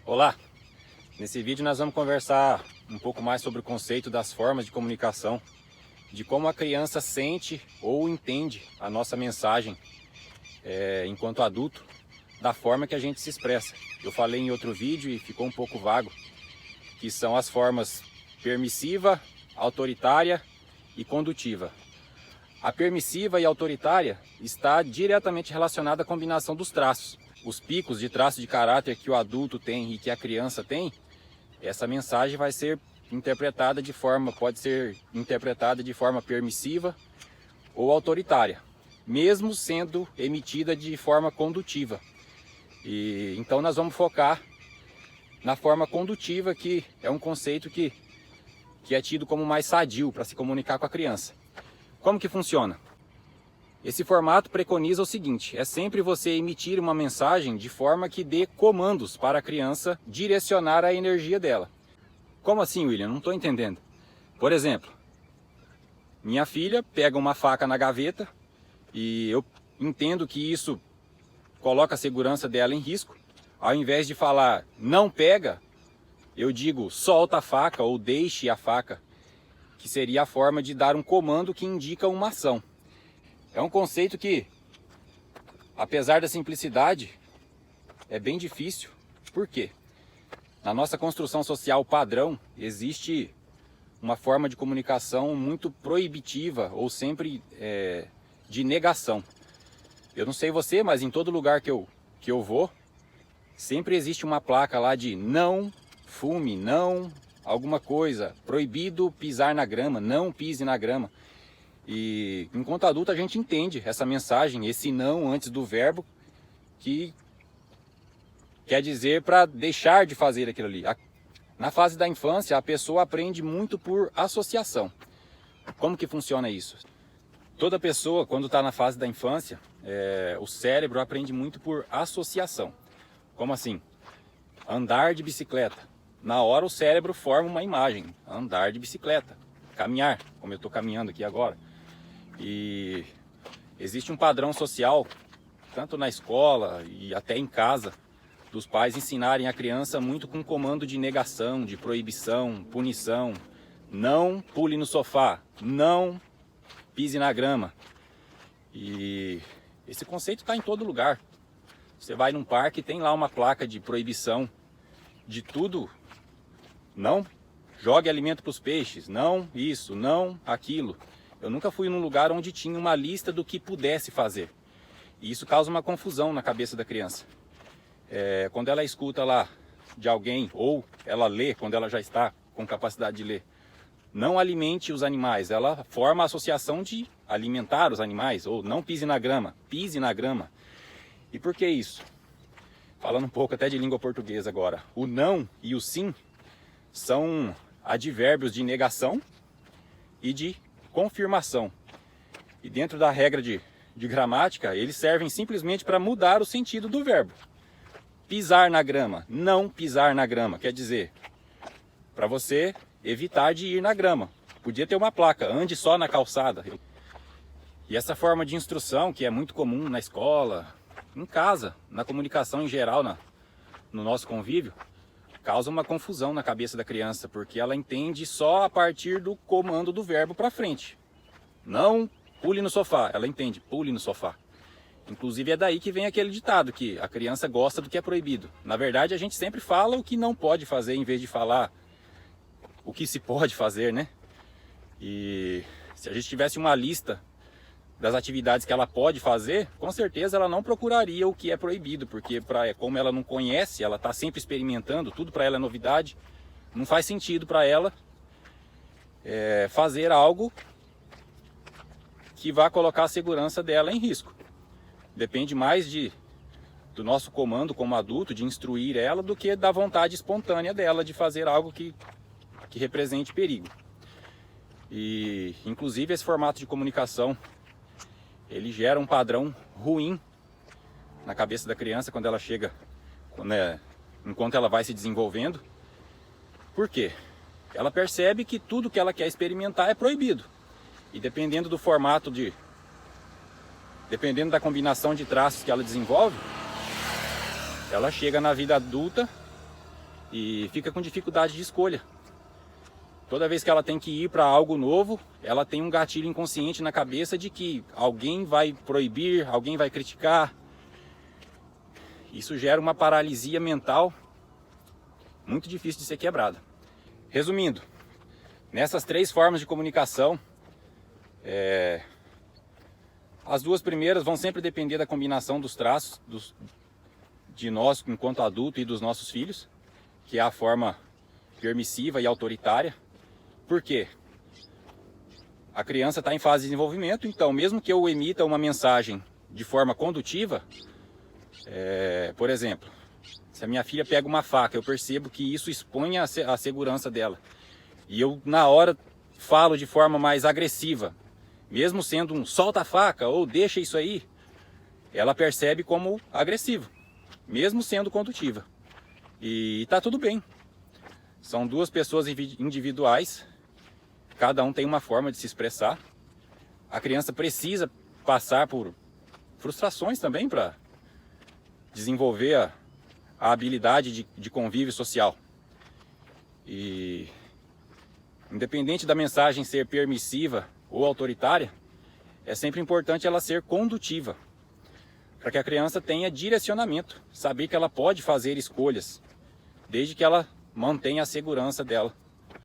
Olá! Nesse vídeo nós vamos conversar um pouco mais sobre o conceito das formas de comunicação, de como a criança sente ou entende a nossa mensagem enquanto adulto, da forma que a gente se expressa. Eu falei em outro vídeo e ficou um pouco vago, que são as formas permissiva, autoritária e condutiva. A permissiva e autoritária está diretamente relacionada à combinação dos traços. Os picos de traço de caráter que o adulto tem e que a criança tem, essa mensagem vai ser interpretada pode ser interpretada de forma permissiva ou autoritária, mesmo sendo emitida de forma condutiva. Então nós vamos focar na forma condutiva, que é um conceito que é tido como mais sadio para se comunicar com a criança. Como que funciona? Esse formato preconiza o seguinte: é sempre você emitir uma mensagem de forma que dê comandos para a criança direcionar a energia dela. Como assim, William? Não estou entendendo. Por exemplo, minha filha pega uma faca na gaveta e eu entendo que isso coloca a segurança dela em risco. Ao invés de falar não pega, eu digo solta a faca ou deixe a faca, que seria a forma de dar um comando que indica uma ação. É um conceito que, apesar da simplicidade, é bem difícil. Por quê? Na nossa construção social padrão, existe uma forma de comunicação muito proibitiva ou sempre de negação. Eu não sei você, mas em todo lugar que eu vou, sempre existe uma placa lá de não fume, não alguma coisa, proibido pisar na grama, não pise na grama. E enquanto adulto a gente entende essa mensagem, esse não antes do verbo, que quer dizer para deixar de fazer aquilo ali. Na fase da infância, a pessoa aprende muito por associação. Como que funciona isso? Toda pessoa, quando está na fase da infância, o cérebro aprende muito por associação. Como assim? Andar de bicicleta. Na hora o cérebro forma uma imagem. Andar de bicicleta. Caminhar, como eu estou caminhando aqui agora. E existe um padrão social, tanto na escola e até em casa, dos pais ensinarem a criança muito com comando de negação, de proibição, punição. Não pule no sofá, não pise na grama. E esse conceito está em todo lugar. Você vai num parque, tem lá uma placa de proibição de tudo. Não jogue alimento para os peixes, não isso, não aquilo. Eu nunca fui num lugar onde tinha uma lista do que pudesse fazer. E isso causa uma confusão na cabeça da criança. Quando ela escuta lá de alguém, ou ela lê quando ela já está com capacidade de ler, não alimente os animais, ela forma a associação de alimentar os animais, ou não pise na grama, pise na grama. E por que isso? Falando um pouco até de língua portuguesa agora, o não e o sim são advérbios de negação e de confirmação. E dentro da regra de gramática, eles servem simplesmente para mudar o sentido do verbo. Pisar na grama, não pisar na grama, quer dizer, para você evitar de ir na grama. Podia ter uma placa, ande só na calçada. E essa forma de instrução, que é muito comum na escola, em casa, na comunicação em geral, no nosso convívio, causa uma confusão na cabeça da criança, porque ela entende só a partir do comando do verbo para frente. Não pule no sofá, ela entende, pule no sofá. Inclusive é daí que vem aquele ditado, que a criança gosta do que é proibido. Na verdade, a gente sempre fala o que não pode fazer, em vez de falar o que se pode fazer, né? E se a gente tivesse uma lista das atividades que ela pode fazer, com certeza ela não procuraria o que é proibido, porque como ela não conhece, ela está sempre experimentando, tudo para ela é novidade, não faz sentido para ela fazer algo que vá colocar a segurança dela em risco. Depende mais do nosso comando como adulto, de instruir ela, do que da vontade espontânea dela de fazer algo que represente perigo. E inclusive esse formato de comunicação, ele gera um padrão ruim na cabeça da criança quando ela chega, enquanto ela vai se desenvolvendo. Por quê? Ela percebe que tudo que ela quer experimentar é proibido. E dependendo do formato dependendo da combinação de traços que ela desenvolve, ela chega na vida adulta e fica com dificuldade de escolha. Toda vez que ela tem que ir para algo novo, ela tem um gatilho inconsciente na cabeça de que alguém vai proibir, alguém vai criticar. Isso gera uma paralisia mental muito difícil de ser quebrada. Resumindo, nessas 3 formas de comunicação, as 2 primeiras vão sempre depender da combinação dos traços de nós enquanto adulto e dos nossos filhos, que é a forma permissiva e autoritária. Por quê? A criança está em fase de desenvolvimento, então mesmo que eu emita uma mensagem de forma condutiva, por exemplo, se a minha filha pega uma faca, eu percebo que isso expõe a segurança dela, e eu na hora falo de forma mais agressiva, mesmo sendo um solta a faca ou deixa isso aí, ela percebe como agressivo, mesmo sendo condutiva. E tá tudo bem. São 2 pessoas individuais, cada um tem uma forma de se expressar. A criança precisa passar por frustrações também para desenvolver a habilidade de convívio social. E independente da mensagem ser permissiva ou autoritária, é sempre importante ela ser condutiva, para que a criança tenha direcionamento, saber que ela pode fazer escolhas, desde que ela mantenha a segurança dela.